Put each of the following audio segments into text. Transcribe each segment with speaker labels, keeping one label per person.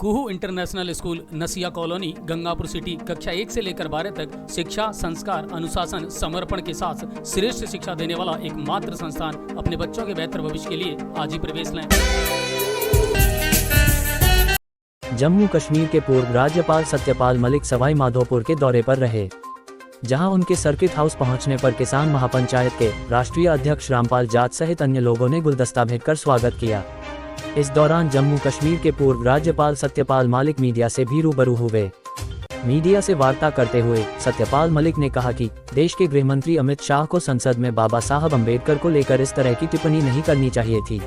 Speaker 1: कुहू international school नसिया colony Gangapur city कक्षा 1 से लेकर 12 तक शिक्षा, संस्कार, अनुशासन, समर्पण के साथ श्रेष्ठ शिक्षा देने वाला एकमात्र संस्थान। अपने बच्चों के बेहतर भविष्य के लिए आज ही प्रवेश लें।
Speaker 2: जम्मू कश्मीर के पूर्व राज्यपाल सत्यपाल मलिक सवाई माधोपुर के दौरे पर रहे, जहां उनके सर्किट हाउस पहुंचने पर किसान महापंचायत के राष्ट्रीय अध्यक्ष रामपाल जाट सहित अन्य लोगों ने गुलदस्ता भेंटकर स्वागत किया। इस दौरान जम्मू कश्मीर के पूर्व राज्यपाल सत्यपाल मलिक मीडिया से भी रूबरू हुए। मीडिया से वार्ता करते हुए सत्यपाल मलिक ने कहा कि देश के गृह मंत्री अमित शाह को संसद में बाबा साहब अम्बेडकर को लेकर इस तरह की टिप्पणी नहीं करनी चाहिए थी,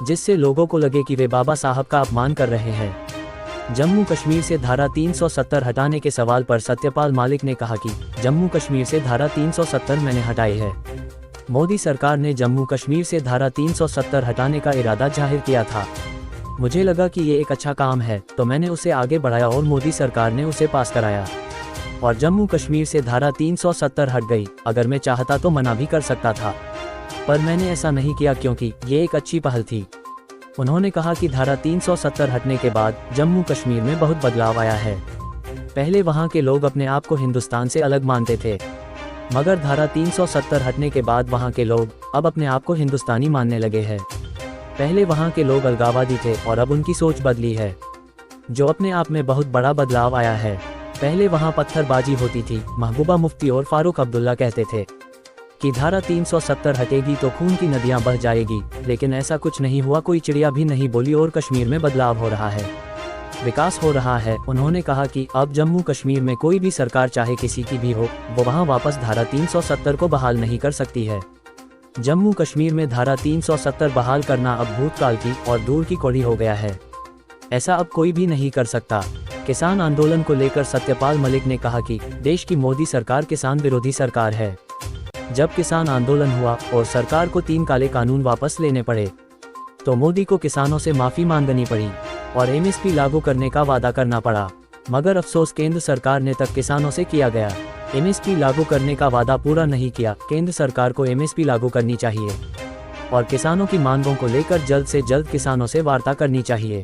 Speaker 2: जिससे लोगों को लगे कि वे बाबा साहब का अपमान कर रहे हैं। जम्मू कश्मीर से धारा 370 हटाने के सवाल पर सत्यपाल मलिक ने कहा कि जम्मू कश्मीर से धारा 370 मैंने हटाई है। मोदी सरकार ने जम्मू कश्मीर से धारा 370 हटाने का इरादा जाहिर किया था। मुझे लगा कि ये एक अच्छा काम है, तो मैंने उसे आगे बढ़ाया और मोदी सरकार ने उसे पास कराया और जम्मू कश्मीर से धारा 370 हट गई। अगर मैं चाहता तो मना भी कर सकता था, पर मैंने ऐसा नहीं किया क्योंकि ये एक अच्छी पहल थी। उन्होंने कहा कि धारा 370 हटने के बाद जम्मू कश्मीर में बहुत बदलाव आया है। पहले वहाँ के लोग अपने आप को हिंदुस्तान से अलग मानते थे, मगर धारा 370 हटने के बाद वहाँ के लोग अब अपने आप को हिंदुस्तानी मानने लगे हैं। पहले वहाँ के लोग अलगाववादी थे और अब उनकी सोच बदली है, जो अपने आप में बहुत बड़ा बदलाव आया है। पहले वहाँ पत्थरबाजी होती थी। महबूबा मुफ्ती और फारूक अब्दुल्ला कहते थे कि धारा 370 हटेगी तो खून की नदियां बह जाएगी, लेकिन ऐसा कुछ नहीं हुआ। कोई चिड़िया भी नहीं बोली और कश्मीर में बदलाव हो रहा है, विकास हो रहा है। उन्होंने कहा कि अब जम्मू कश्मीर में कोई भी सरकार, चाहे किसी की भी हो, वो वहां वापस धारा 370 को बहाल नहीं कर सकती है। जम्मू कश्मीर में धारा 370 बहाल करना अब भूतकाल की और दूर की कौड़ी हो गया है। ऐसा अब कोई भी नहीं कर सकता। किसान आंदोलन को लेकर सत्यपाल मलिक ने कहा कि देश की मोदी सरकार किसान विरोधी सरकार है। जब किसान आंदोलन हुआ और सरकार को 3 काले कानून वापस लेने पड़े, तो मोदी को किसानों से माफी मांगनी पड़ी और एमएसपी लागू करने का वादा करना पड़ा। मगर अफसोस केंद्र सरकार ने तक किसानों से किया गया एमएसपी लागू करने का वादा पूरा नहीं किया। केंद्र सरकार को एमएसपी लागू करनी चाहिए और किसानों की मांगों को लेकर जल्द से जल्द किसानों से वार्ता करनी चाहिए,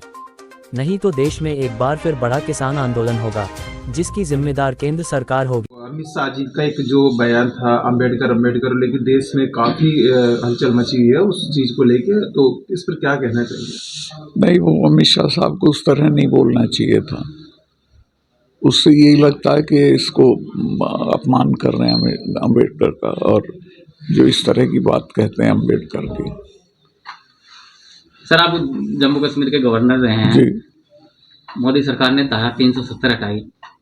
Speaker 2: नहीं तो देश में एक बार फिर बड़ा किसान आंदोलन होगा, जिसकी जिम्मेदार केंद्र सरकार होगी।
Speaker 3: अमित शाह जी का एक जो बयान था अम्बेडकर लेके देश में काफी हलचल मची हुई है उस चीज को लेके, तो इस पर क्या कहना चाहिए?
Speaker 4: नहीं, वो अमित शाह साहब को उस तरह नहीं बोलना चाहिए था। उससे यही लगता है कि इसको अपमान कर रहे हैं अम्बेडकर का, और जो इस तरह की बात कहते हैं अम्बेडकर की।
Speaker 5: सर, आप जम्मू कश्मीर के गवर्नर रहे हैं
Speaker 4: जी।
Speaker 5: मोदी सरकार ने धारा 370 हटाई,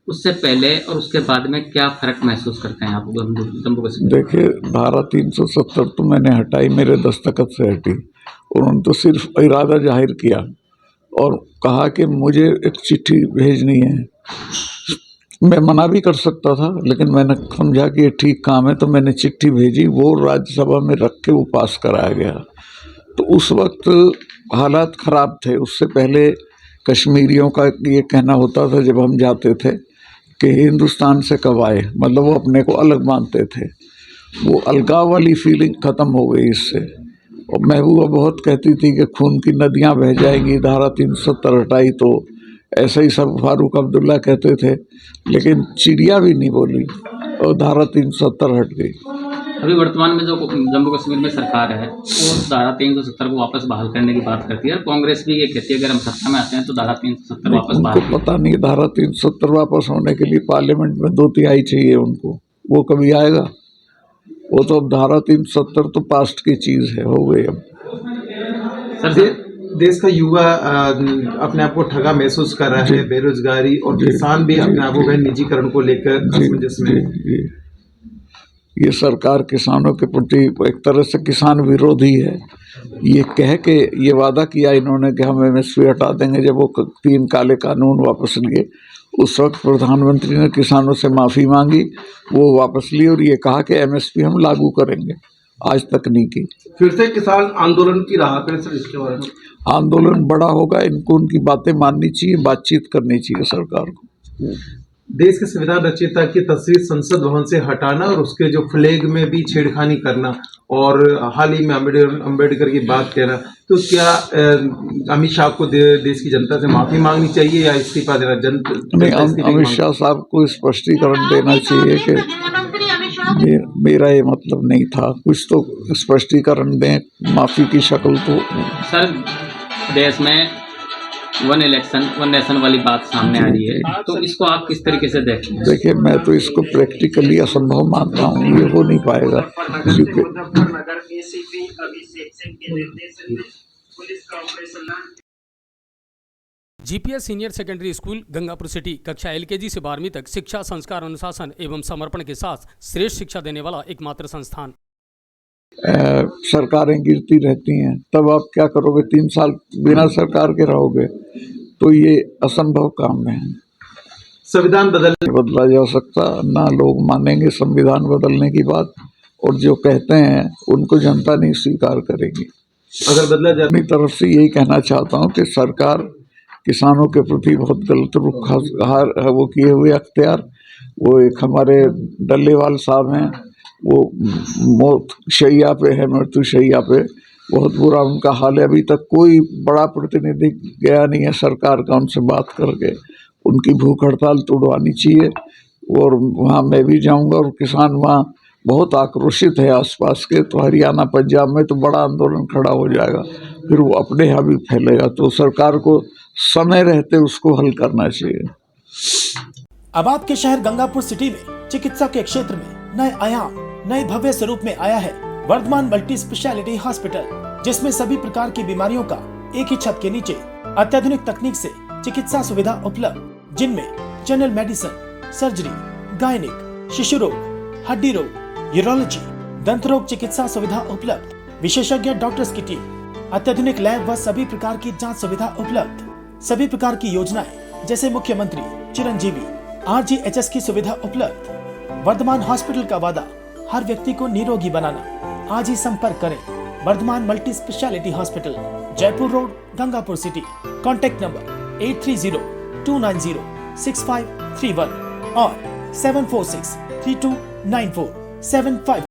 Speaker 5: उससे पहले और उसके बाद में क्या फर्क महसूस करते हैं आप जम्मू कश्मीर?
Speaker 4: देखिए, धारा 370 तो मैंने हटाई, मेरे दस्तखत से हटी। उन्होंने तो सिर्फ इरादा जाहिर किया और कहा कि मुझे एक चिट्ठी भेजनी है। मैं मना भी कर सकता था, लेकिन मैंने समझा कि ये ठीक काम है, तो मैंने चिट्ठी भेजी। वो राज्यसभा में रख के वो पास कराया गया। तो उस वक्त हालात ख़राब थे। उससे पहले कश्मीरियों का ये कहना होता था जब हम जाते थे कि हिंदुस्तान से कब आए, मतलब वो अपने को अलग मानते थे। वो अलगाव वाली फीलिंग ख़त्म हो गई इससे। और महबूबा बहुत कहती थी कि खून की नदियां बह जाएंगी, धारा 370 हटाई तो। ऐसा ही सब फारूक अब्दुल्ला कहते थे, लेकिन चिड़िया भी नहीं बोली और धारा 370 हट गई।
Speaker 5: अभी वर्तमान में जो जम्मू कश्मीर में सरकार है वो धारा 370 को वापस बहाल करने की बात करती है। कांग्रेस भी ये कहती है अगर हम सत्ता में आते हैं तो धारा 370 वापस बहाल।
Speaker 4: उनको पता नहीं, धारा 370 वापस होने के लिए पार्लियामेंट में 2/3 चाहिए उनको। वो कभी आएगा? वो तो अब धारा 370 तो पास्ट की चीज है, हो गई अब।
Speaker 5: सर,
Speaker 3: देश का युवा अपने आप को ठगा महसूस कर रहा है, बेरोजगारी, और किसान भी अपने आप को निजीकरण को लेकर असमंजस में।
Speaker 4: ये सरकार किसानों के प्रति एक तरह से किसान विरोधी है। ये कह के ये वादा किया इन्होंने कि हम एमएसपी हटा देंगे। जब वो 3 काले कानून वापस लिए, उस वक्त प्रधानमंत्री ने किसानों से माफ़ी मांगी, वो वापस ली और ये कहा कि एमएसपी हम लागू करेंगे। आज तक नहीं की।
Speaker 3: फिर से किसान आंदोलन की राह पे सर, इसके बारे में
Speaker 4: आंदोलन बड़ा होगा। इनको उनकी बातें माननी चाहिए, बातचीत करनी चाहिए सरकार को।
Speaker 3: देश के संविधान रचयिता की तस्वीर संसद भवन से हटाना और उसके जो फ्लैग में भी छेड़खानी करना और हाल ही में अम्बेडकर की बात कहना, तो क्या अमित शाह को देश की जनता से माफी मांगनी चाहिए या इस्तीफा देना?
Speaker 4: नहीं, अमित शाह साहब को स्पष्टीकरण देना चाहिए कि मेरा ये मतलब नहीं था, कुछ तो स्पष्टीकरण दें, माफी की शक्ल तो।
Speaker 5: सर, देश में वन इलेक्शन वन नेशन वाली बात सामने आ रही है, तो इसको आप किस तरीके से देखते हैं?
Speaker 4: देखिए, मैं तो इसको प्रैक्टिकली असंभव मानता हूँ, ये हो नहीं पाएगा क्योंकि
Speaker 1: GPS senior secondary school Gangapur city कक्षा एलकेजी से 12वीं तक शिक्षा, संस्कार, अनुशासन एवं समर्पण के साथ श्रेष्ठ शिक्षा देने वाला एकमात्र संस्थान।
Speaker 4: सरकारें गिरती रहती हैं, तब आप क्या करोगे? 3 साल बिना सरकार के रहोगे, तो ये असंभव काम है।
Speaker 3: संविधान
Speaker 4: बदला जा सकता ना, लोग मानेंगे संविधान बदलने की बात, और जो कहते हैं उनको जनता नहीं स्वीकार करेगी।
Speaker 3: अगर बदला जाए,
Speaker 4: अपनी तरफ से यही कहना चाहता हूँ कि सरकार किसानों के प्रति बहुत गलत रुख वो किए हुए अख्तियार, वो एक हमारे डल्लेवाल साहब हैं, वो मौत शैया पे है, मृत्यु शैया पे, बहुत बुरा उनका हाल है। अभी तक कोई बड़ा प्रतिनिधि गया नहीं है सरकार का उनसे बात करके, उनकी भूख हड़ताल तोड़वानी चाहिए। और वहाँ मैं भी जाऊँगा, और किसान वहाँ बहुत आक्रोशित है आसपास के, तो हरियाणा पंजाब में तो बड़ा आंदोलन खड़ा हो जाएगा, फिर वो अपने यहाँ भी फैलेगा। तो सरकार को समय रहते उसको हल करना चाहिए।
Speaker 6: अब आपके शहर गंगापुर सिटी में चिकित्सा के क्षेत्र में नए आयाम, नए भव्य स्वरूप में आया है वर्धमान मल्टी स्पेशलिटी हॉस्पिटल, जिसमें सभी प्रकार की बीमारियों का एक ही छत के नीचे अत्याधुनिक तकनीक से चिकित्सा सुविधा उपलब्ध, जिनमें जनरल मेडिसिन, सर्जरी, गायनिक, शिशु रोग, हड्डी रोग, यूरोलॉजी, दंत रोग चिकित्सा सुविधा उपलब्ध, विशेषज्ञ डॉक्टर्स की टीम, अत्याधुनिक लैब व सभी प्रकार की जांच सुविधा उपलब्ध, सभी प्रकार की योजनाएं जैसे मुख्यमंत्री चिरंजीवी RGHS की सुविधा उपलब्ध। वर्धमान हॉस्पिटल का वादा हर व्यक्ति को निरोगी बनाना। आज ही संपर्क करें Vardhman multi speciality hospital, Jaipur road, Gangapur city. Contact number 8302906531 और 746329475।